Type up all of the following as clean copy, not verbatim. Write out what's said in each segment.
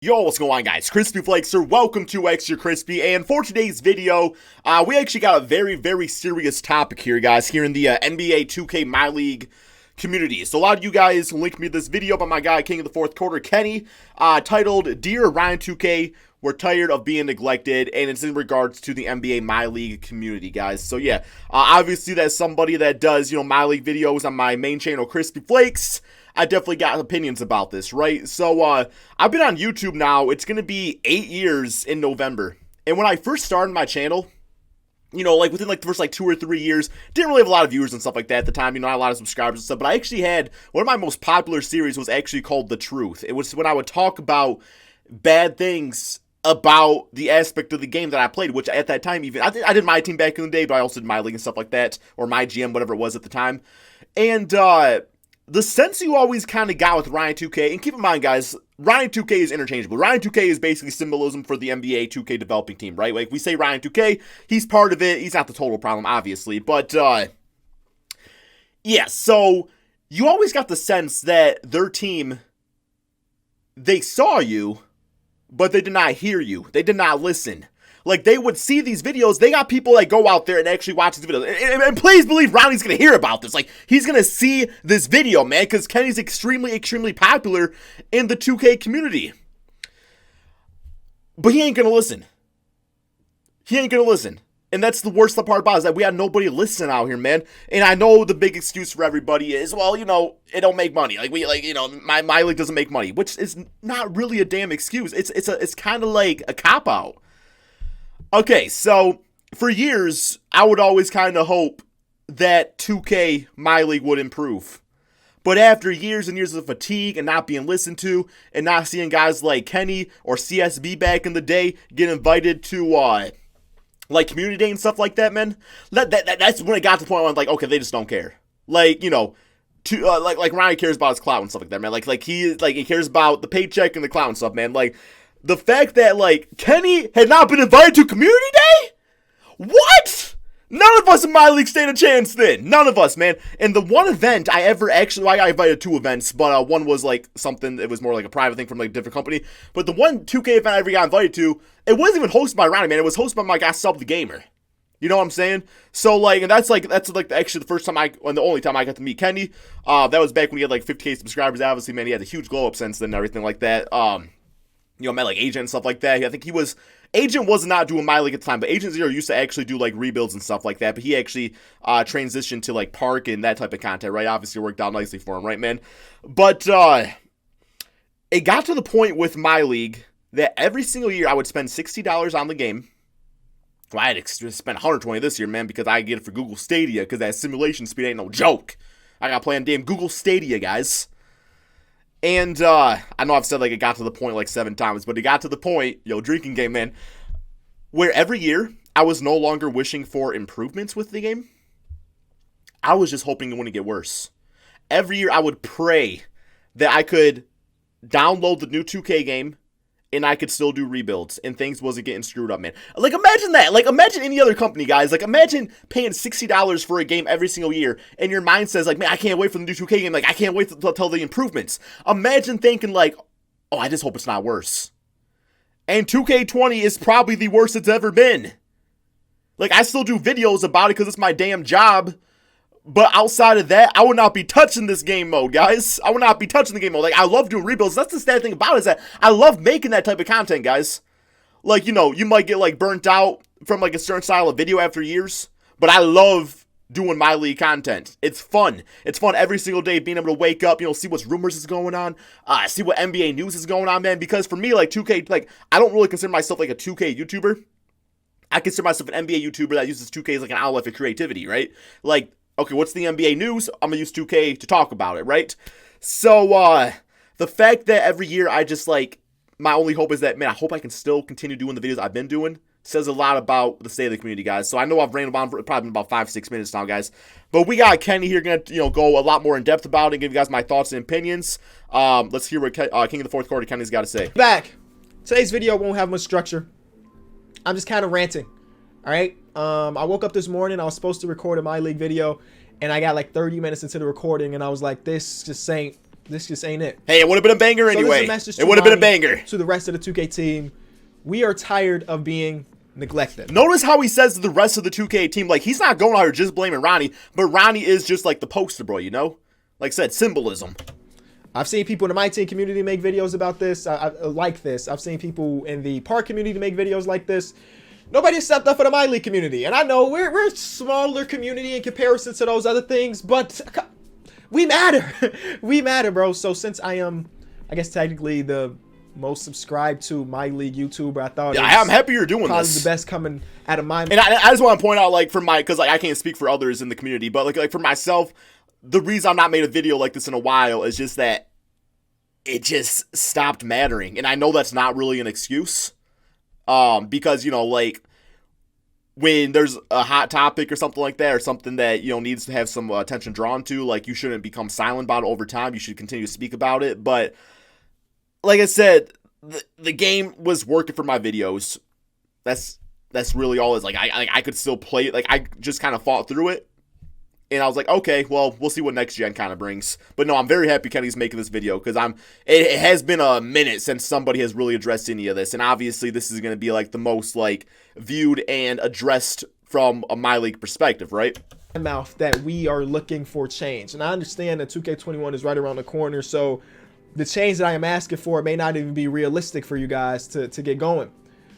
Yo, what's going on, guys? Crispy Flakes here. Welcome to Extra Crispy, and for today's video, we actually got a very serious topic here, guys, here in the NBA 2K My League community. So a lot of you guys linked me this video by my guy, King of the Fourth Quarter, Kenny, titled, Dear Ronnie2k, we're tired of being neglected, and it's in regards to the NBA My League community, guys. So yeah, obviously that's somebody that does, My League videos on my main channel, Crispy Flakes. I definitely got opinions about this, right? So, I've been on YouTube now. It's going to be 8 years in November. And when I first started my channel, within the first 2 or 3 years, didn't really have a lot of viewers and stuff like that at the time. I had a lot of subscribers and stuff. But I actually had, one of my most popular series was actually called The Truth. It was when I would talk about bad things about the aspect of the game that I played, which at that time, even, I did my team back in the day, but I also did my league and stuff like that, or my GM, whatever it was at the time. And, the sense you always kind of got with Ronnie2k, and keep in mind, guys, Ronnie2k is interchangeable. Ronnie2k is basically symbolism for the NBA 2K developing team, right? Like, we say Ronnie2k, he's part of it. He's not the total problem, obviously. But, yeah, so you always got the sense that their team, they saw you, but they did not hear you. They did not listen. Like, they would see these videos. They got people that go out there and actually watch these videos. And please believe Ronnie's going to hear about this. Like, he's going to see this video, man, because Kenny's extremely popular in the 2K community. But he ain't going to listen. He ain't going to listen. And that's the worst part about it, is that we have nobody listening out here, man. And I know the big excuse for everybody is, well, it don't make money. My league doesn't make money, which is not really a damn excuse. It's kind of like a cop-out. Okay, so for years, I would always kind of hope that 2K My League would improve. But after years and years of fatigue and not being listened to, and not seeing guys like Kenny or CSB back in the day get invited to, community day and stuff like that, man, that's when it got to the point where I'm like, okay, they just don't care. Like Ronnie cares about his clout and stuff like that, man. He cares about the paycheck and the clout and stuff, man. The fact that, Kenny had not been invited to Community Day? What? None of us in my league stand a chance then. None of us, man. And the one event I got invited to 2 events, but one was, something, it was more like a private thing from, a different company. But the one 2K event I ever got invited to, it wasn't even hosted by Ronnie, man. It was hosted by my guy, Sub the Gamer. You know what I'm saying? So, and that's actually the first time and the only time I got to meet Kenny. That was back when he had, 50K subscribers. Obviously, man, he had a huge glow up since then and everything like that. Met Agent and stuff like that. I think Agent was not doing My League at the time, but Agent Zero used to actually do rebuilds and stuff like that. But he actually transitioned to Park and that type of content, right? Obviously worked out nicely for him, right, man? But it got to the point with My League that every single year I would spend $60 on the game. Well, I had to spend $120 this year, man, because I get it for Google Stadia, because that simulation speed ain't no joke. I got to play on damn Google Stadia, guys. And, I know I've said, it got to the point, 7 times, but it got to the point, drinking game, man, where every year, I was no longer wishing for improvements with the game. I was just hoping it wouldn't get worse. Every year, I would pray that I could download the new 2K game, and I could still do rebuilds, and things wasn't getting screwed up, man. Imagine that. Imagine any other company, guys. Imagine paying $60 for a game every single year, and your mind says, man, I can't wait for the new 2K game. I can't wait to tell the improvements. Imagine thinking, oh, I just hope it's not worse. And 2K20 is probably the worst it's ever been. I still do videos about it because it's my damn job. But outside of that, I would not be touching this game mode, guys. I would not be touching the game mode. I love doing rebuilds. That's the sad thing about it, is that I love making that type of content, guys. You might get, burnt out from, a certain style of video after years. But I love doing My League content. It's fun. It's fun every single day being able to wake up, see what rumors is going on. See what NBA news is going on, man. Because for me, 2K, I don't really consider myself, a 2K YouTuber. I consider myself an NBA YouTuber that uses 2K as, an outlet for creativity, right? Okay, what's the NBA news? I'm going to use 2K to talk about it, right? So, the fact that every year I just, my only hope is that, man, I hope I can still continue doing the videos I've been doing, says a lot about the state of the community, guys. So, I know I've ran on for probably about 5-6 minutes now, guys. But we got Kenny here going to, go a lot more in depth about it and give you guys my thoughts and opinions. Let's hear what King of the Fourth Quarter Kenny's got to say. Back. Today's video won't have much structure. I'm just kind of ranting. All right. I woke up this morning. I was supposed to record a My League video, and I got 30 minutes into the recording, and I was like, this just ain't This just ain't it. Hey, it would have been a banger anyway. It would have been a banger. To the rest of the 2K team, we are tired of being neglected. Notice how he says to the rest of the 2K team, like, he's not going out here just blaming Ronnie, but Ronnie is just like the poster boy, you know? Like I said, symbolism. I've seen people in the My Team community make videos about this. I like this. I've seen people in the Park community make videos like this. Nobody stepped up for the My League community. And I know we're a smaller community in comparison to those other things, but we matter. We matter, bro. So since I am, I guess technically the most subscribed to My League YouTuber, I thought I'm happy you're doing probably this. the best coming out of my. And I just want to point out, like, for my, because like I can't speak for others in the community, but like for myself, the reason I've not made a video like this in a while is just that it just stopped mattering. And I know that's not really an excuse. Because, you know, like, when there's a hot topic or something like that, or something that, you know, needs to have some attention drawn to, like, you shouldn't become silent about it over time. You should continue to speak about it. But, like I said, the game was working for my videos. That's really all it is. Like, I could still play it. Like, I just kind of fought through it. And I was like, okay, well, we'll see what next gen kind of brings. But no, I'm very happy Kenny's making this video, because it has been a minute since somebody has really addressed any of this. And obviously this is going to be like the most like viewed and addressed from a My League perspective, right? Mouth that we are looking for change. And I understand that 2K21 is right around the corner, so the change that I am asking for may not even be realistic for you guys to get going.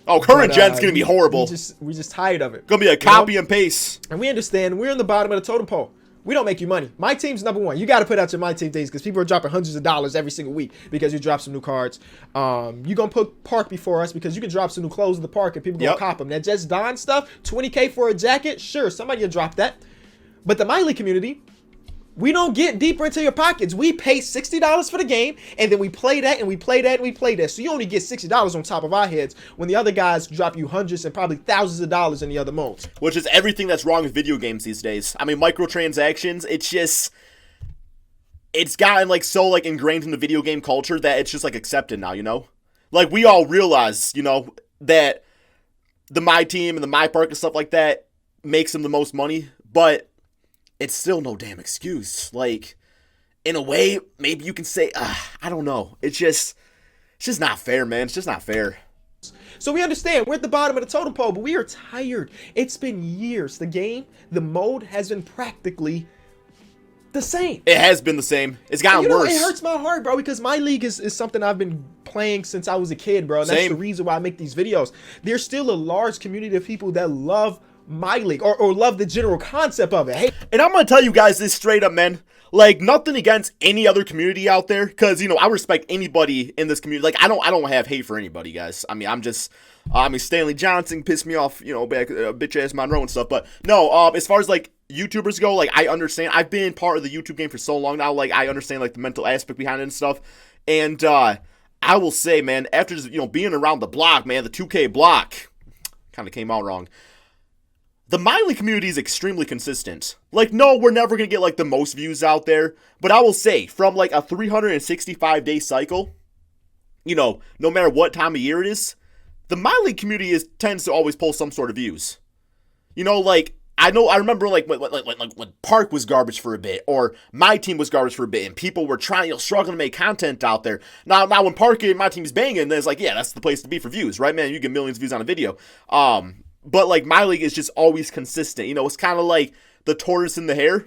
Oh, current gen's going to be horrible. We just tired of it. Going to be a copy and paste. And we understand we're in the bottom of the totem pole. We don't make you money. My team's #1. You got to put out your My Team things, because people are dropping hundreds of dollars every single week because you drop some new cards. You're going to put Park before us because you can drop some new clothes in the Park and people going to cop them. That Just Don stuff, 20K for a jacket, sure, somebody will drop that. But the My League community, we don't get deeper into your pockets. We pay $60 for the game, and then we play that, and we play that, and we play that. So you only get $60 on top of our heads, when the other guys drop you hundreds and probably thousands of dollars in the other modes. Which is everything that's wrong with video games these days. I mean, microtransactions, it's gotten like so like ingrained in the video game culture that it's just like accepted now, you know? Like, we all realize, you know, that the My Team and the My Park and stuff like that makes them the most money, but it's still no damn excuse. Like, in a way, maybe you can say, I don't know. It's just not fair, man. It's just not fair. So we understand we're at the bottom of the totem pole, but we are tired. It's been years. The game, the mode has been practically the same. It has been the same. It's gotten worse. It hurts my heart, bro, because My League is something I've been playing since I was a kid, bro. And that's the reason why I make these videos. There's still a large community of people that love My League or love the general concept of it. Hey, and I'm gonna tell you guys this straight up, man. Like, nothing against any other community out there, because, you know, I respect anybody in this community. Like, I don't have hate for anybody, guys. I mean, Stanley Johnson pissed me off, you know, back bitch ass Monroe and stuff. But no, as far as like YouTubers go, like, I understand. I've been part of the YouTube game for so long now. Like, I understand like the mental aspect behind it and stuff. And I will say, man, after just, you know, being around the block, man, the 2K block kind of came out wrong. The My League community is extremely consistent. Like, no, we're never going to get, like, the most views out there. But I will say, from, like, a 365-day cycle, you know, no matter what time of year it is, the My League community tends to always pull some sort of views. You know, like, I remember, like, when Park was garbage for a bit, or My Team was garbage for a bit, and people were trying, you know, struggling to make content out there. Now when Park and My Team's banging, then it's like, yeah, that's the place to be for views, right, man? You get millions of views on a video. But, like, My League is just always consistent. You know, it's kind of like the tortoise and the hare,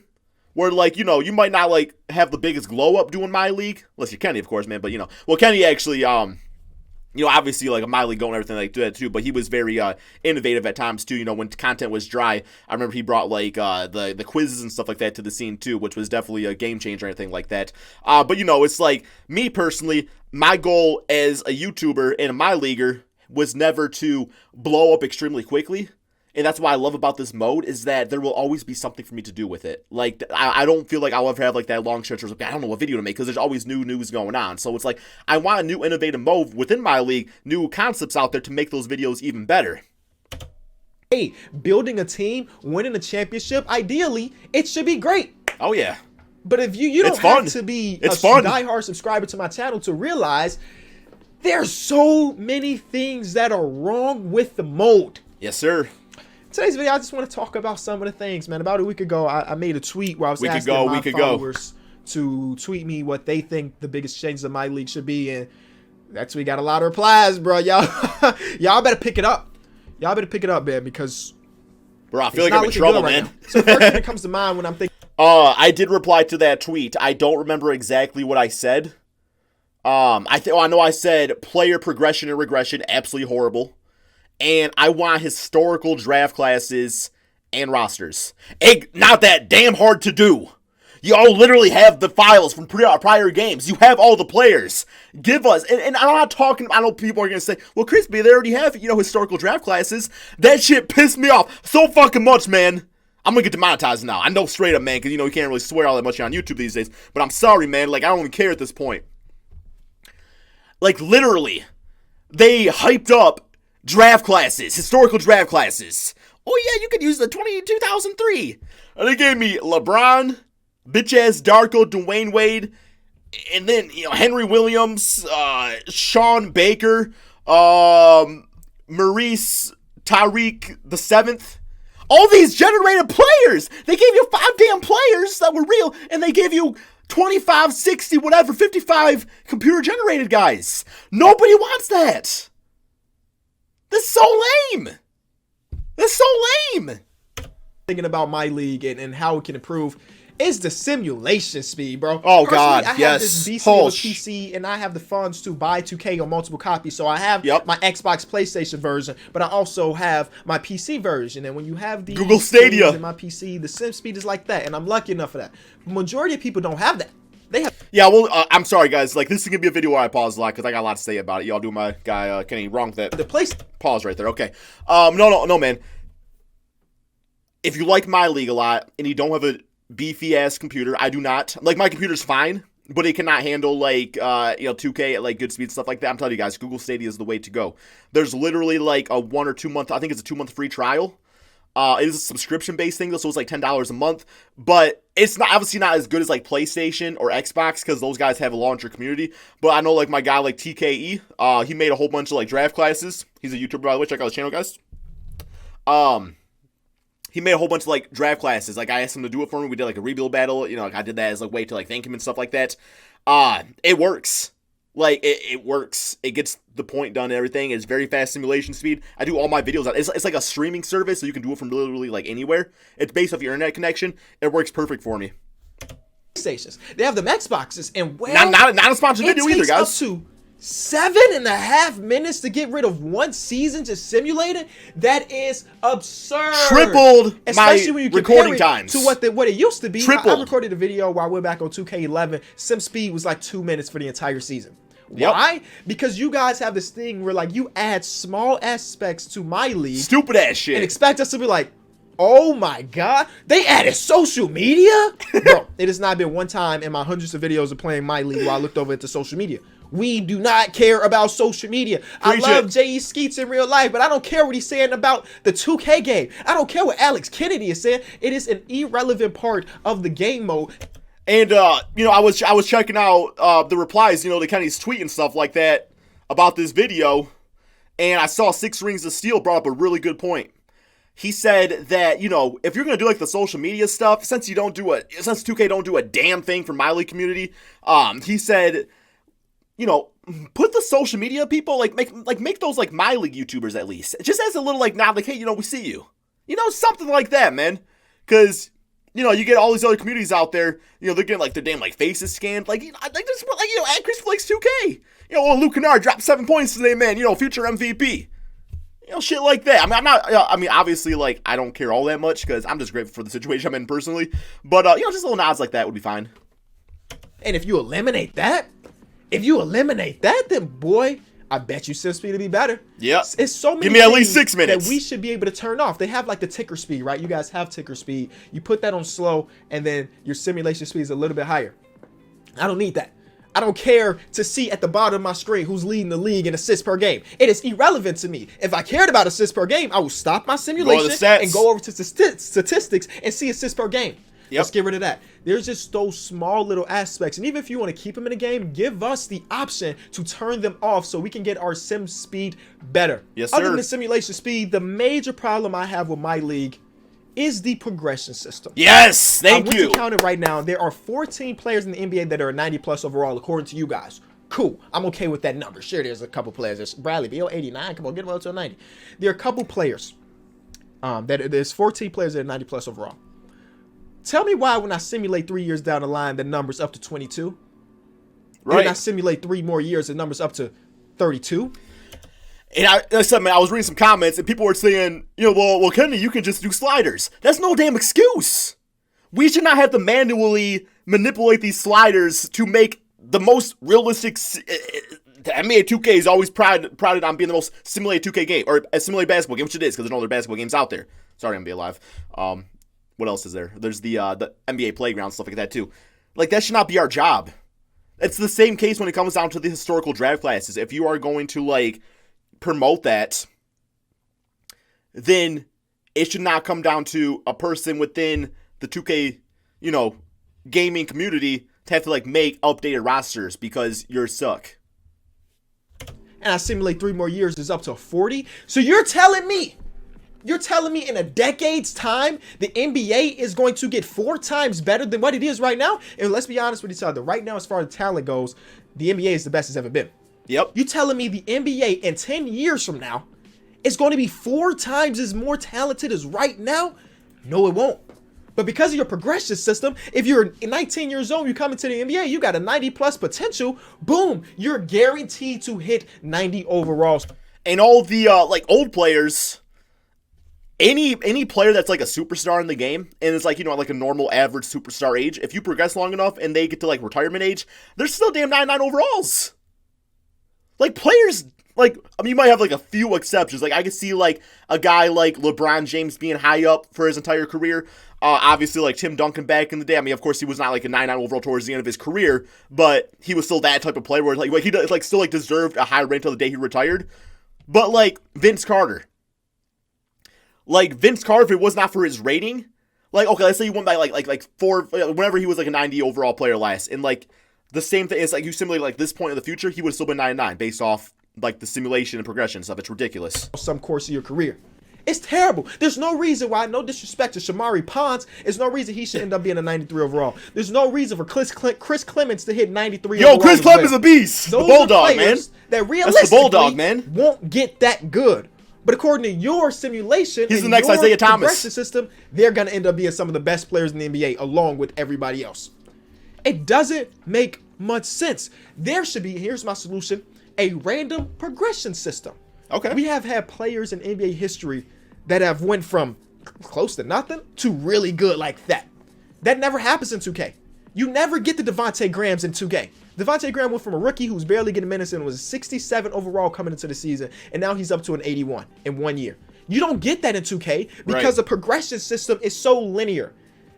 where, like, you know, you might not, like, have the biggest glow-up doing My League, unless you're Kenny, of course, man, but, you know. Well, Kenny actually, you know, obviously, like, a My League goal and everything like that, too, but he was very innovative at times, too. You know, when content was dry, I remember he brought, like, the quizzes and stuff like that to the scene, too, which was definitely a game changer or anything like that. But, you know, it's like, me personally, my goal as a YouTuber and a My Leaguer was never to blow up extremely quickly. And that's what I love about this mode, is that there will always be something for me to do with it. Like, I don't feel like I'll ever have, like, that long stretch where it's like, I don't know what video to make, because there's always new news going on. So it's like, I want a new innovative mode within My League, new concepts out there to make those videos even better. Hey, building a team, winning a championship, ideally, it should be great. Oh, yeah. But if you don't have to be a diehard subscriber to my channel to realize there's so many things that are wrong with the mode. Yes, sir. Today's video, I just want to talk about some of the things, man. About a week ago, I made a tweet where I was asking my followers to tweet me what they think the biggest changes of my league should be, and we got a lot of replies, bro. Y'all better pick it up. Y'all better pick it up, man, because bro, I feel like I'm in trouble, man. Now. So first thing that comes to mind when I'm thinking. I did reply to that tweet. I don't remember exactly what I said. I know I said player progression and regression, absolutely horrible. And I want historical draft classes and rosters. Not that damn hard to do. Y'all literally have the files from prior games. You have all the players. Give us, and I'm not talking, I know people are going to say, well, Crispy, they already have, historical draft classes. That shit pissed me off so fucking much, man. I'm going to get demonetized now. I know straight up, man, because, you can't really swear all that much on YouTube these days. But I'm sorry, man. Like, I don't even care at this point. Like, literally, they hyped up draft classes, historical draft classes. Oh, yeah, you could use the 2003. And they gave me LeBron, bitch-ass Darko, Dwayne Wade, and then, Henry Williams, Sean Baker, Maurice Tariq the 7th. All these generated players. They gave you 5 damn players that were real, and they gave you 25, 60, whatever, 55 computer-generated guys. Nobody wants that. That's so lame. That's so lame. Thinking about my league and how it can improve is the simulation speed, bro. Oh, God, I have yes. this beast of a PC, and I have the funds to buy 2K on multiple copies. So I have my Xbox PlayStation version, but I also have my PC version. And when you have the Google Stadia in my PC, the sim speed is like that, and I'm lucky enough for that. Majority of people don't have that. They have. Yeah, well, I'm sorry, guys. Like, this is gonna be a video where I pause a lot because I got a lot to say about it. Y'all do my guy Kenny wrong with that. The place pause right there. Okay. No, man. If you like my league a lot and you don't have a beefy ass computer, I do not. Like, my computer's fine, but it cannot handle 2K at like good speed, stuff like that. I'm telling you guys, Google Stadia is the way to go. There's literally like a 1 or 2 month, I think it's a 2-month free trial. It is a subscription based thing though, so it's like $10 a month, but it's not obviously not as good as like PlayStation or Xbox because those guys have a launcher community. But I know like my guy like TKE, he made a whole bunch of like draft classes. He's a YouTuber, by the way. Check out his channel, guys. He made a whole bunch of like draft classes. Like I asked him to do it for me. We did like a rebuild battle. Like I did that as a way to like thank him and stuff like that. It works. Like it works. It gets the point done and everything. It's very fast simulation speed. I do all my videos. It's like a streaming service, so you can do it from literally like anywhere. It's based off your internet connection. It works perfect for me. Stations. They have them Xboxes, and not a sponsored video either, guys. Up to 7.5 minutes to get rid of one season just simulated. That is absurd. Tripled especially when you recording times to what it used to be. Tripled. I recorded a video where I went back on 2K11. Sim speed was like 2 minutes for the entire season. Yep. Why? Because you guys have this thing where like you add small aspects to my league, stupid ass shit, and expect us to be like, oh my God, they added social media? Bro, it has not been one time in my hundreds of videos of playing my league where I looked over into social media. We do not care about social media. I love J.E. Skeets in real life, but I don't care what he's saying about the 2K game. I don't care what Alex Kennedy is saying. It is an irrelevant part of the game mode. And I was checking out the replies, to Kenny's tweet and stuff like that about this video, and I saw Six Rings of Steel brought up a really good point. He said that, if you're gonna do like the social media stuff, since 2K don't do a damn thing for my league community, he said, put the social media people make those like my league YouTubers at least, just as a little like nod, like, hey, we see you, something like that, man, because. You get all these other communities out there, they're getting like their damn like faces scanned, at Chris Flakes 2K. Luke Kennard dropped 7 points today, man. Future MVP. Shit like that. I mean, I'm not. Obviously, like I don't care all that much because I'm just grateful for the situation I'm in personally. But just little nods like that would be fine. And if you eliminate that, then boy, I bet you sim speed will be better. Yeah. It's so many. Give me at least 6 minutes. That we should be able to turn off. They have like the ticker speed, right? You guys have ticker speed. You put that on slow, and then your simulation speed is a little bit higher. I don't need that. I don't care to see at the bottom of my screen who's leading the league in assists per game. It is irrelevant to me. If I cared about assists per game, I would stop my simulation and go over to statistics and see assists per game. Yep. Let's get rid of that. There's just those small little aspects. And even if you want to keep them in the game, give us the option to turn them off so we can get our sim speed better. Yes, sir. Other than the simulation speed, the major problem I have with my league is the progression system. Yes, thank I went you. to count it right now. There are 14 players in the NBA that are 90 plus overall, according to you guys. Cool. I'm okay with that number. Sure, there's a couple players. There's Bradley Beal, 89. Come on, get him up to a 90. There are a couple players. There's 14 players that are 90 plus overall. Tell me why when I simulate 3 years down the line, the number's up to 22. Right. When I simulate 3 more years, the number's up to 32. And I was reading some comments, and people were saying, well, Kenny, you can just do sliders. That's no damn excuse. We should not have to manually manipulate these sliders to make the most realistic. The NBA 2K is always prided on being the most simulated 2K game, or a simulated basketball game, which it is, because there's no other basketball games out there. Sorry, NBA Live. What else is there? There's the NBA Playground, stuff like that, too. Like, that should not be our job. It's the same case when it comes down to the historical draft classes. If you are going to, like, promote that, then it should not come down to a person within the 2K, gaming community to have to, like, make updated rosters because you're suck. And I simulate 3 more years is up to 40. So you're telling me in a decade's time, the NBA is going to get 4 times better than what it is right now? And let's be honest with each other. Right now, as far as talent goes, the NBA is the best it's ever been. Yep. You telling me the NBA in 10 years from now is going to be 4 times as more talented as right now? No, it won't. But because of your progression system, if you're 19 years old, you come into the NBA, you got a 90 plus potential. Boom, you're guaranteed to hit 90 overalls. And all the old players, any player that's like a superstar in the game, and it's like, like a normal average superstar age, if you progress long enough and they get to like retirement age, they're still damn 99 overalls. Like, players, you might have like a few exceptions. Like, I could see like a guy like LeBron James being high up for his entire career. Obviously, like Tim Duncan back in the day. I mean, of course, he was not like a 99 overall towards the end of his career, but he was still that type of player where like he still deserved a high rank till the day he retired. But like Vince Carter, if it was not for his rating, like, okay, let's say he won by like 4, whenever he was like a 90 overall player last, and like the same thing is like you simulate like this point in the future, he would have still been 99 based off like the simulation and progression stuff. It's ridiculous. Some course of your career. It's terrible. There's no reason why, no disrespect to Shamari Ponds, there's no reason he should end up being a 93 overall. There's no reason for Chris Clements to hit 93 overall. Yo, Chris Clements is a beast. Those the Bulldog, man. That realistically That's the Bulldog, man. Won't get that good. But according to your simulation, he's the next Isaiah Thomas progression system, they're going to end up being some of the best players in the NBA along with everybody else. It doesn't make much sense. There should be, here's my solution, a random progression system. Okay. We have had players in NBA history that have went from close to nothing to really good like that. That never happens in 2K. You never get the Devontae Grahams in 2K. Devontae Graham went from a rookie who's barely getting minutes and was 67 overall coming into the season, and now he's up to an 81 in 1 year. You don't get that in 2K because the progression system is so linear.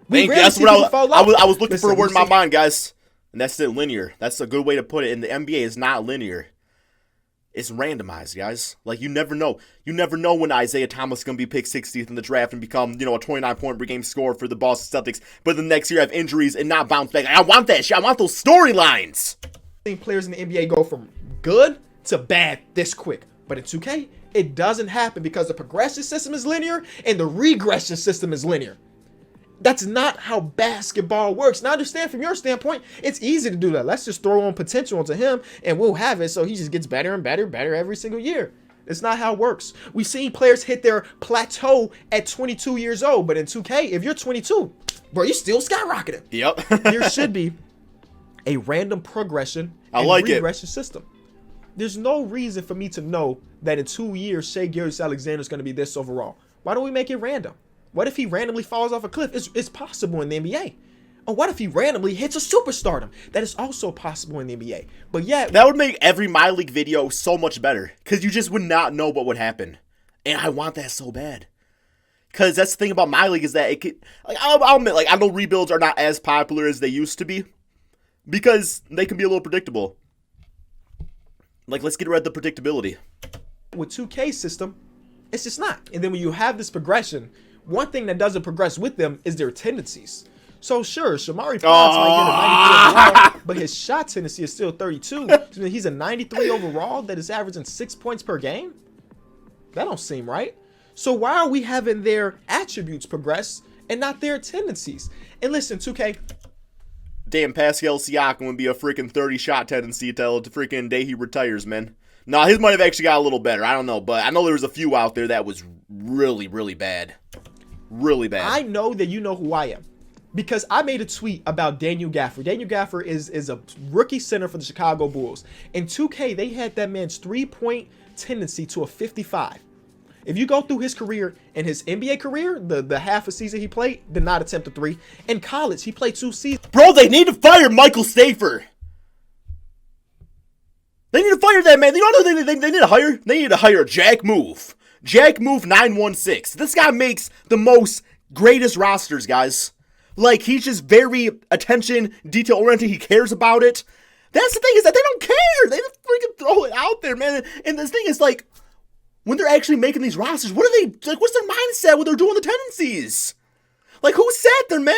That's what I was looking for a word in my mind, guys. And that's it, linear. That's a good way to put it. And the NBA is not linear. It's randomized, guys. Like, you never know. You never know when Isaiah Thomas is going to be picked 60th in the draft and become, a 29-point per game scorer for the Boston Celtics. But the next year have injuries and not bounce back. I want that shit. I want those storylines. Players in the NBA go from good to bad this quick. But in 2K, it doesn't happen because the progression system is linear and the regression system is linear. That's not how basketball works. Now, I understand from your standpoint, it's easy to do that. Let's just throw on potential into him and we'll have it so he just gets better and better every single year. It's not how it works. We've seen players hit their plateau at 22 years old, but in 2K, if you're 22, bro, you're still skyrocketing. Yep. There should be a random progression and regression system. There's no reason for me to know that in 2 years, Shai Gilgeous-Alexander is going to be this overall. Why don't we make it random? What if he randomly falls off a cliff? It's possible in the NBA. Or what if he randomly hits a superstardom? That is also possible in the NBA. But yeah, that would make every My League video so much better because you just would not know what would happen. And I want that so bad. Because that's the thing about My League is that it could, like, I'll admit, like, I know rebuilds are not as popular as they used to be because they can be a little predictable. Like, let's get rid of the predictability. With 2K system, it's just not. And then when you have this progression, one thing that doesn't progress with them is their tendencies. So sure, Shamari Ponds might get a 93 overall, but his shot tendency is still 32. So he's a 93 overall that is averaging 6 points per game? That don't seem right. So why are we having their attributes progress and not their tendencies? And listen, 2K. Damn, Pascal Siakam would be a freaking 30-shot tendency till the freaking day he retires, man. Nah, his might have actually got a little better. I don't know, but I know there was a few out there that was really, really bad. Really bad. I know that you know who I am because I made a tweet about Daniel Gafford. Daniel Gafford is a rookie center for the Chicago Bulls. In 2K, they had that man's three-point tendency to a 55. If you go through his career and his NBA career, the half a season he played, did not attempt a three. In college, he played 2 seasons. Bro, they need to fire Michael Stafford. They need to fire that man. You know what they need to hire? They need to hire Jack Move. Jack Move 916. This guy makes the most greatest rosters, guys. Like, he's just very attention, detail-oriented. He cares about it. That's the thing, is that they don't care. They just freaking throw it out there, man. And this thing is, like, when they're actually making these rosters, what are they, like, what's their mindset when they're doing the tendencies? Like, who sat there, man?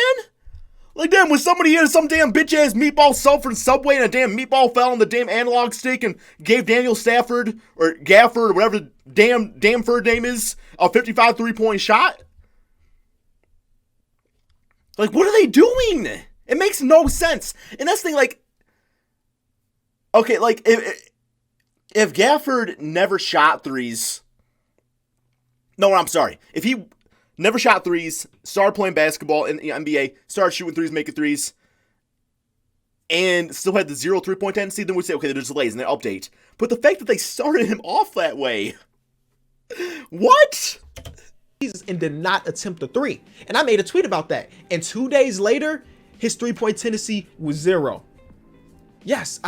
Like, damn, was somebody here, some damn bitch-ass meatball sold from Subway and a damn meatball fell on the damn analog stick and gave Daniel Stafford, or Gafford, or whatever the damn third name is, a 55 three-point shot? Like, what are they doing? It makes no sense. And that's the thing, like, okay, like, if Gafford never shot threes, no, I'm sorry. If he never shot threes, started playing basketball in the NBA, started shooting threes, making threes, and still had the 0 3-point tendency, then we'd say, okay, there's delays and they update. But the fact that they started him off that way, what? And did not attempt a three. And I made a tweet about that. And 2 days later, his 3-point tendency was 0. Yes,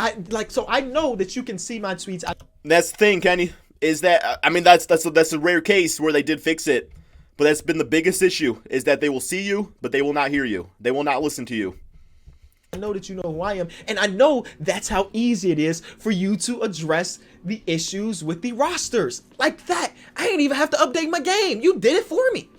so I know that you can see my tweets. That's the thing, Kenny, is that, I mean, that's a rare case where they did fix it. But that's been the biggest issue, is that they will see you, but they will not hear you. They will not listen to you. I know that you know who I am, and I know that's how easy it is for you to address the issues with the rosters. Like that. I ain't even have to update my game. You did it for me.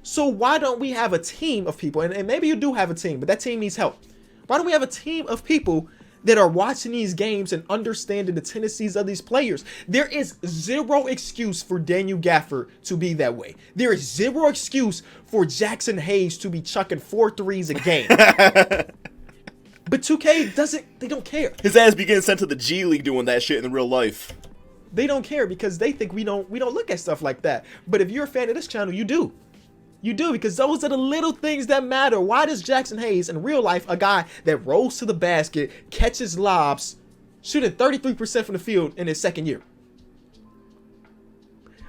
So why don't we have a team of people, and maybe you do have a team, but that team needs help. Why don't we have a team of people that are watching these games and understanding the tendencies of these players? There is zero excuse for Daniel Gafford to be that way. There is zero excuse for Jackson Hayes to be chucking 4 threes a game. But 2K they don't care. His ass be getting sent to the G League doing that shit in real life. They don't care because they think we don't look at stuff like that. But if you're a fan of this channel, you do. You do, because those are the little things that matter. Why does Jackson Hayes, in real life, a guy that rolls to the basket, catches lobs, shooting 33% from the field in his second year?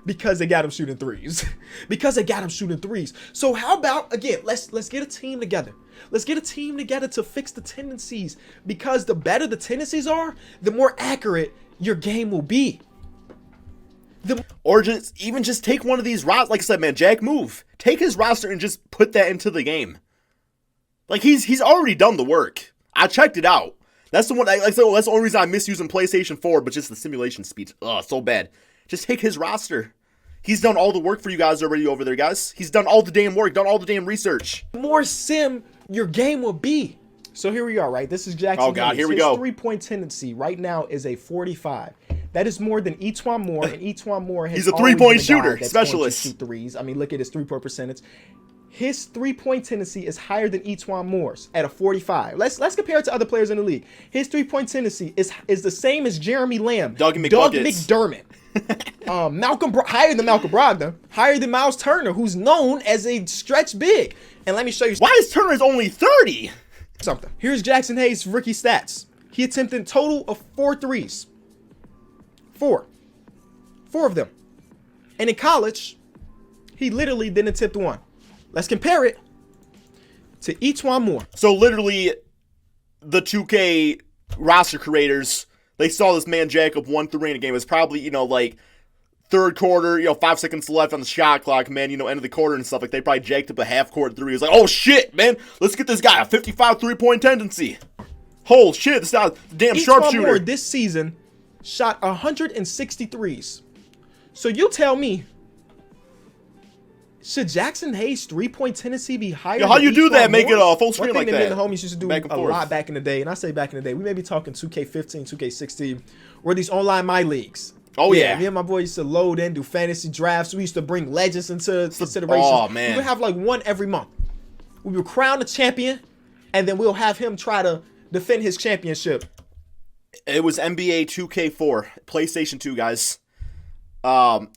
Because they got him shooting threes. Because they got him shooting threes. So how about, again, let's get a team together. Let's get a team together to fix the tendencies. Because the better the tendencies are, the more accurate your game will be. Or just take one of these rosters. Like I said, man, Jack Move. Take his roster and just put that into the game. Like, he's already done the work. I checked it out. That's the one. Like I said, that's the only reason I miss using PlayStation 4, but just the simulation speed. Ugh, so bad. Just take his roster. He's done all the work for you guys already over there, guys. He's done all the damn work, done all the damn research. The more sim your game will be. So here we are, right? This is Jackson Hayes. Oh, God, here we go. His 3-point tendency right now is a 45. That is more than Etwan Moore, and Etwan Moore has He's a 3-point shooter, specialist. Shoot threes. I mean, look at his 3-point percentage. His 3-point tendency is higher than Etwan Moore's at a 45. Let's compare it to other players in the league. His 3-point tendency is the same as Jeremy Lamb, Doug McDermott, higher than Malcolm Brogdon, higher than Miles Turner, who's known as a stretch big. And let me show you. Why is Turner only 30? Something. Here's Jackson Hayes' rookie stats. He attempted a total of 4 threes. 4 of them. And in college, he literally didn't attempt one. Let's compare it to Etwan Moore. So literally, the 2K roster creators, they saw this man jack up 1 3 in a game. It was probably, like third quarter, 5 seconds left on the shot clock, man, end of the quarter and stuff. Like, they probably jacked up a half-court 3. It was like, oh, shit, man, let's get this guy a 55 3-point tendency. Oh, shit, this guy's a damn sharpshooter. Moore this season shot 163s. So you tell me, should Jackson Hayes' 3-point tendency be higher? How you do that? Make it a full screen like that. One thing that me and the homies used to do a lot back in the day, and I say back in the day, we may be talking 2K15, 2K16, or these online my leagues. Oh yeah. Me and my boy used to load in, do fantasy drafts. We used to bring legends into consideration. Oh man. We would have like one every month. We would crown a champion, and then we'll have him try to defend his championship. It was NBA 2K4, PlayStation 2, guys. Now,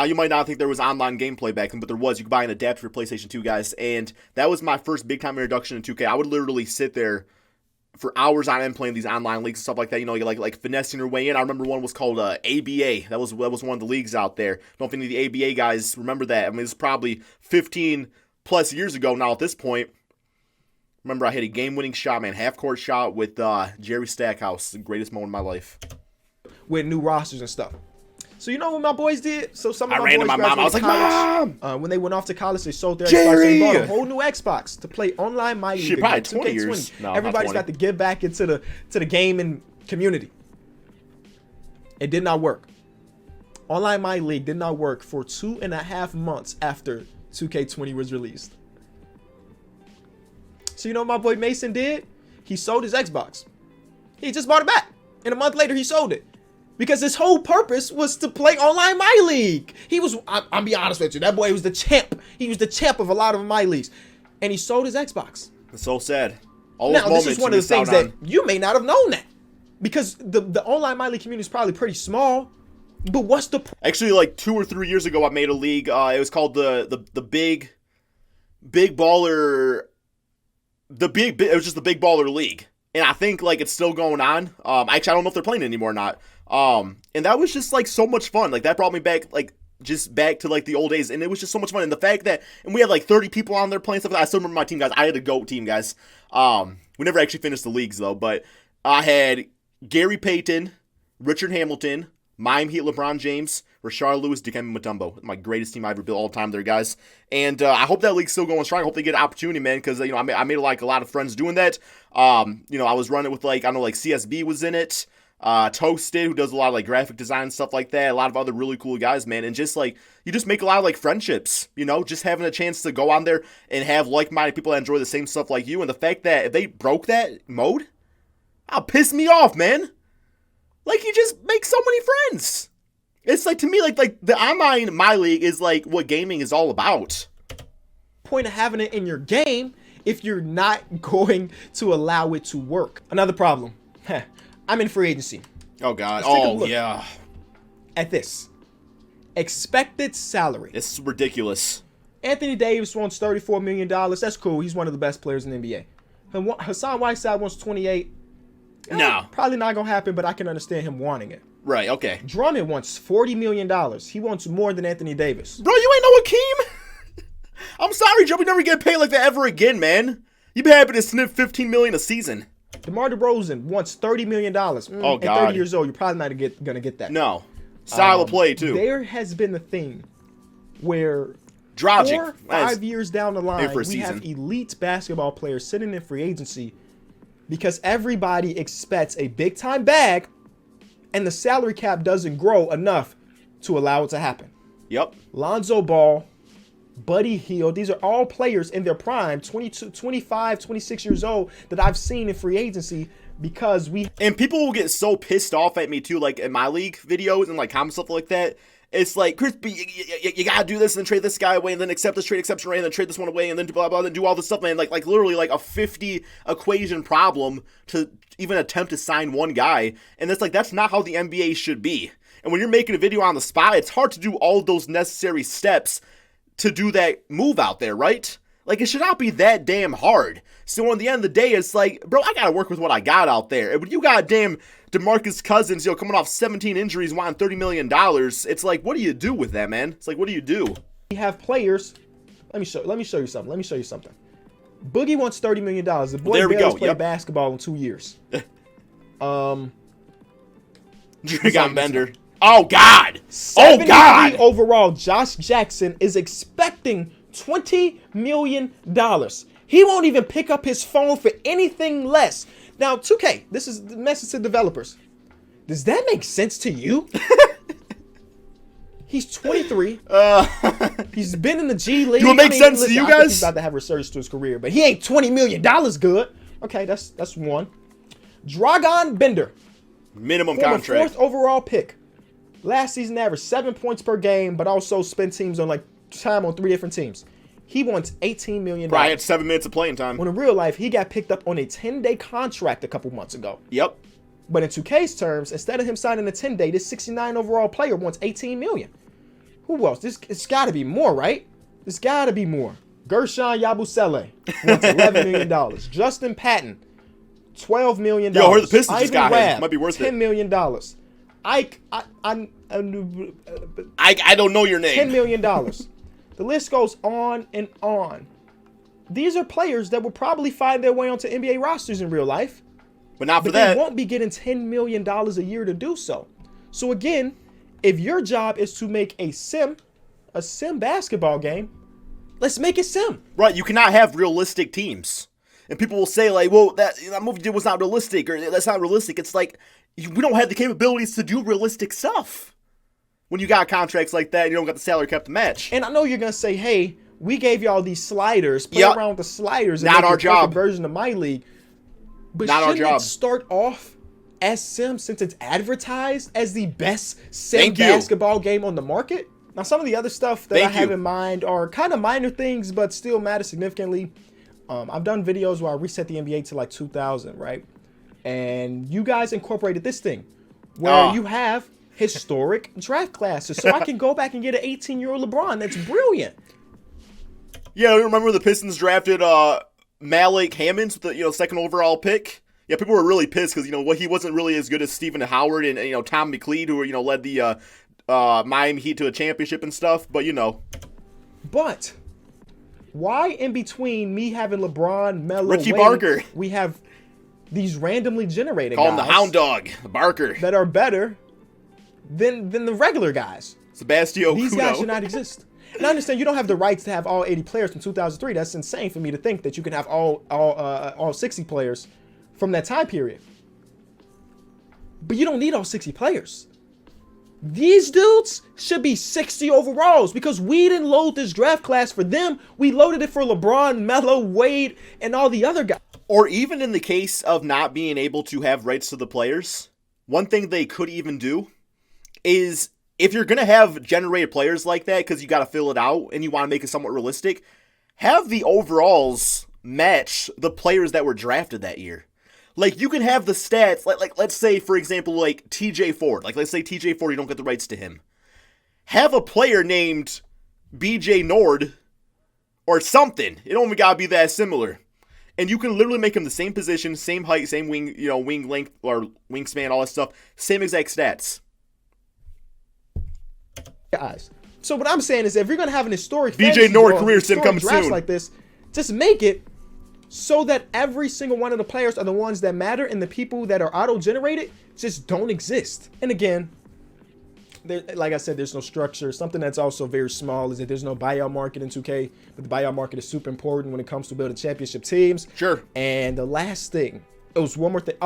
you might not think there was online gameplay back then, but there was. You could buy an adapter for PlayStation 2, guys. And that was my first big-time introduction to 2K. I would literally sit there for hours on end playing these online leagues and stuff like that. You know, like finessing your way in. I remember one was called ABA. That was one of the leagues out there. Don't know if any of the ABA guys remember that. I mean, it's probably 15-plus years ago now at this point. Remember, I hit a game-winning shot, man. Half-court shot with Jerry Stackhouse. The greatest moment of my life. With new rosters and stuff. So you know what my boys did? So some of I my ran boys to my mom. I was like, Mom! When they went off to college, they sold their Jerry! Xbox. They bought a whole new Xbox to play online My League. Shit, probably again, 20 2K20. years. No, not Everybody's 20. got to get back into the gaming community. It did not work. Online My League did not work for 2.5 months after 2K20 was released. So you know what my boy Mason did? He sold his Xbox. He just bought it back. And a month later, he sold it. Because his whole purpose was to play online My League. He was, I'll be honest with you, that boy was the champ. He was the champ of a lot of My Leagues. And he sold his Xbox. It's so sad. All Now, those this is moments one you of the missed things out that on. you may not have known that. Because the online My League community is probably pretty small. But what's the Actually, like 2 or 3 years ago, I made a league. It was called the big baller. It was just the Big Baller League, and I think like it's still going on. Actually, I don't know if they're playing it anymore or not. And that was just like so much fun. Like that brought me back, like just back to like the old days, and it was just so much fun. And the fact that, and we had like 30 people on there playing stuff. I still remember my team, guys. I had a GOAT team, guys. We never actually finished the leagues though, but I had Gary Payton, Richard Hamilton, Mime Heat, LeBron James, Rashard Lewis, Dikembe Mutombo. My greatest team I ever built all time there, guys. And I hope that league's still going strong. I hope they get an opportunity, man, because you know I made like a lot of friends doing that. You know, I was running with like, I know like CSB was in it, Toasted, who does a lot of like graphic design and stuff like that. A lot of other really cool guys, man. And just like you just make a lot of like friendships. You know, just having a chance to go on there and have like-minded people that enjoy the same stuff like you. And the fact that if they broke that mode, that'll piss me off, man. Like, you just make so many friends. It's like, to me, like the online My League is like what gaming is all about. point of having it in your game if you're not going to allow it to work? Another problem. I'm in free agency. Oh, God. Let's take a Oh, look yeah. At this. Expected salary. It's ridiculous. Anthony Davis wants $34 million. That's cool. He's one of the best players in the NBA. Hassan Whiteside wants 28. No. Probably not going to happen, but I can understand him wanting it. Right, okay. Drummond wants $40 million. He wants more than Anthony Davis. Bro, you ain't know Akeem? I'm sorry, Joe. We never get paid like that ever again, man. You be happy to sniff $15 million a season. DeMar DeRozan wants $30 million. Oh, God. At 30 years old, you're probably not going to get that. No. Style of play, too. There has been a thing where Drogic. 4-5 years down the line, for a we have season. elite basketball players sitting in free agency because everybody expects a big-time bag, and the salary cap doesn't grow enough to allow it to happen. Yep. Lonzo Ball, Buddy Hield, these are all players in their prime, 22, 25, 26 years old, that I've seen in free agency because we... And people will get so pissed off at me, too, like, in my league videos and, like, comments, stuff like that. It's like, Chris, you gotta do this and then trade this guy away and then accept this trade exception rate and then trade this one away and then blah, blah, then do all this stuff, man. Like literally, like, a 50 equation problem to even attempt to sign one guy. And it's like, that's not how the NBA should be. And when you're making a video on the spot, it's hard to do all those necessary steps to do that move out there, right? Like, it should not be that damn hard. So, at the end of the day, it's like, bro, I gotta work with what I got out there. And when you got damn DeMarcus Cousins, coming off 17 injuries, wanting $30 million, it's like, what do you do with that, man? It's like, what do you do? We have players. Let me show you something. Boogie wants $30 million. The boy There we barely go. played Yep. basketball in 2 years. Dragon Bender. Oh, God. 73 Oh, God. overall, Josh Jackson is expecting $20 million. He won't even pick up his phone for anything less. Now, 2K, this is the message to developers. Does that make sense to you? He's 23. He's been in the G League. Do it make sense to you I think guys? he's about to have resurgence to his career, but he ain't $20 million good. Okay, that's one. Dragon Bender. Minimum Former contract. 4th overall pick. Last season, averaged 7 points per game, but also spent teams on like time on 3 different teams. He wants $18 million. Probably had 7 minutes of playing time. When in real life, he got picked up on a 10-day contract a couple months ago. Yep. But in 2K's terms, instead of him signing a 10-day, this 69 overall player wants $18 million. Who else? It's got to be more, right? There's got to be more. Gershon Yabusele wants $11 million. Justin Patton, $12 million. Yo, I heard the Pistons just Ivan got him. Rabb, Might be worth it. $10 million. I don't know your name. $10 million. The list goes on and on. These are players that will probably find their way onto NBA rosters in real life. But not for But that. they won't be getting $10 million a year to do so. So again, if your job is to make a sim basketball game, let's make it sim. Right, you cannot have realistic teams. And people will say, like, well, that movie was not realistic, or that's not realistic. It's like, we don't have the capabilities to do realistic stuff. When you got contracts like that, and you don't got the salary cap to match. And I know you're going to say, hey, we gave y'all these sliders. Play Yep. around with the sliders. And Not make our a perfect job. version of my league. But Not our shouldn't job. it start off as sim since it's advertised as the best sim Thank you. basketball game on the market? Now, some of the other stuff that Thank I have you. in mind are kind of minor things, but still matter significantly. I've done videos where I reset the NBA to like 2000, right? And you guys incorporated this thing where you have historic draft classes. So I can go back and get an 18-year-old LeBron. That's brilliant. Yeah, remember the Pistons drafted Malik Hammonds with the second overall pick? Yeah, people were really pissed because he wasn't really as good as Stephen Howard and Tom McLeod, who led the Miami Heat to a championship and stuff. But But why in between me having LeBron, Melo, Richie Wade, Barker. we have these randomly generated call him guys the Hound Dog, Barker, that are better than the regular guys? Sebastio These guys Kudo. should not exist. And I understand you don't have the rights to have all 80 players from 2003. That's insane for me to think that you can have all 60 players from that time period. But you don't need all 60 players. These dudes should be 60 overalls because we didn't load this draft class for them. We loaded it for LeBron, Melo, Wade, and all the other guys. Or even in the case of not being able to have rights to the players, one thing they could even do is, if you're going to have generated players like that because you got to fill it out and you want to make it somewhat realistic, have the overalls match the players that were drafted that year. Like, you can have the stats, like let's say, for example, like TJ Ford. Like, let's say TJ Ford, you don't get the rights to him. Have a player named BJ Nord or something. It don't got to be that similar. And you can literally make him the same position, same height, same wing, wing length or wingspan, all that stuff. Same exact stats. Guys. So what I'm saying is, if you're going to have an historic BJ fantasy Nord draw, career sim historic coming drafts soon. like this, just make it so that every single one of the players are the ones that matter, and the people that are auto-generated just don't exist. And again, like I said, there's no structure. Something that's also very small is that there's no buyout market in 2K, but the buyout market is super important when it comes to building championship teams. Sure. And the last thing, it was one more thing.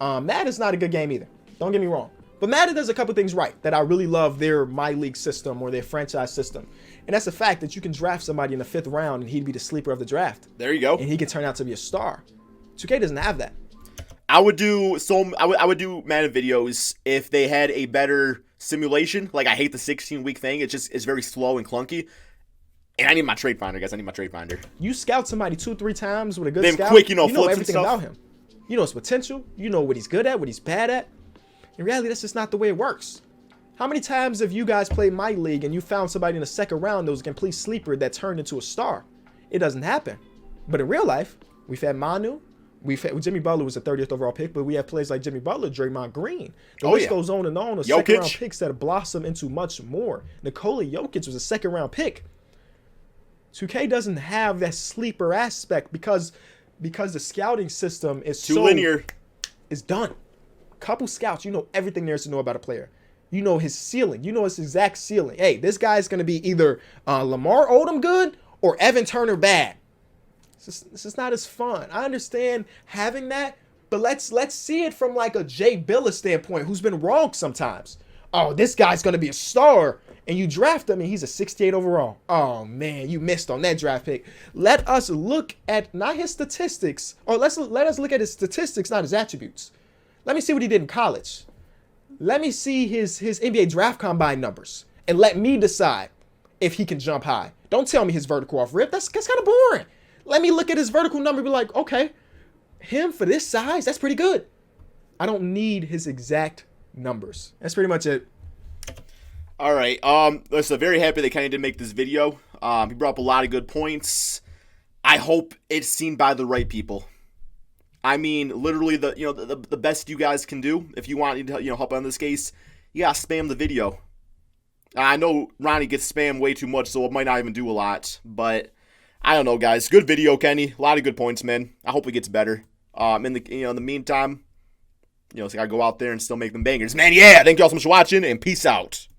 Madden's not a good game either. Don't get me wrong. But Madden does a couple things right that I really love their My League system or their franchise system. And that's the fact that you can draft somebody in the 5th round and he'd be the sleeper of the draft. There you go. And he could turn out to be a star. 2K doesn't have that. I would do Madden videos if they had a better simulation. Like, I hate the 16-week thing. It's very slow and clunky. And I need my trade finder, guys. I need my trade finder. You scout somebody 2-3 times with a good Them scout. quick, you know flips and everything stuff. about him. You know his potential. You know what he's good at, what he's bad at. In reality, that's just not the way it works. How many times have you guys played My League and you found somebody in the 2nd round that was a complete sleeper that turned into a star? It doesn't happen. But in real life, we've had Manu. Jimmy Butler was a 30th overall pick, but we have players like Jimmy Butler, Draymond Green. The list goes on and on of Jokic. 2nd round picks that have blossomed into much more. Nikola Jokic was a 2nd round pick. 2K doesn't have that sleeper aspect because the scouting system is Too linear. It's done. Couple scouts, you know everything there is to know about a player. You know his ceiling. You know his exact ceiling. Hey, this guy's going to be either Lamar Odom good or Evan Turner bad. This is not as fun. I understand having that, but let's see it from like a Jay Billis standpoint, who's been wrong sometimes. Oh, this guy's going to be a star, and you draft him, and he's a 68 overall. Oh, man, you missed on that draft pick. Let us look at not his statistics, or let us look at his statistics, not his attributes. Let me see what he did in college. Let me see his NBA draft combine numbers and let me decide if he can jump high. Don't tell me his vertical off rip. That's kind of boring. Let me look at his vertical number and be like, okay, him for this size, that's pretty good. I don't need his exact numbers. That's pretty much it. All right. Listen, very happy that Kenny did make this video. He brought up a lot of good points. I hope it's seen by the right people. I mean, literally, the best you guys can do if you want to help on this case, you gotta spam the video. I know Ronnie gets spammed way too much, so it might not even do a lot. But I don't know, guys. Good video, Kenny. A lot of good points, man. I hope it gets better. In the meantime, so I gotta go out there and still make them bangers, man. Yeah. Thank you all so much for watching, and peace out.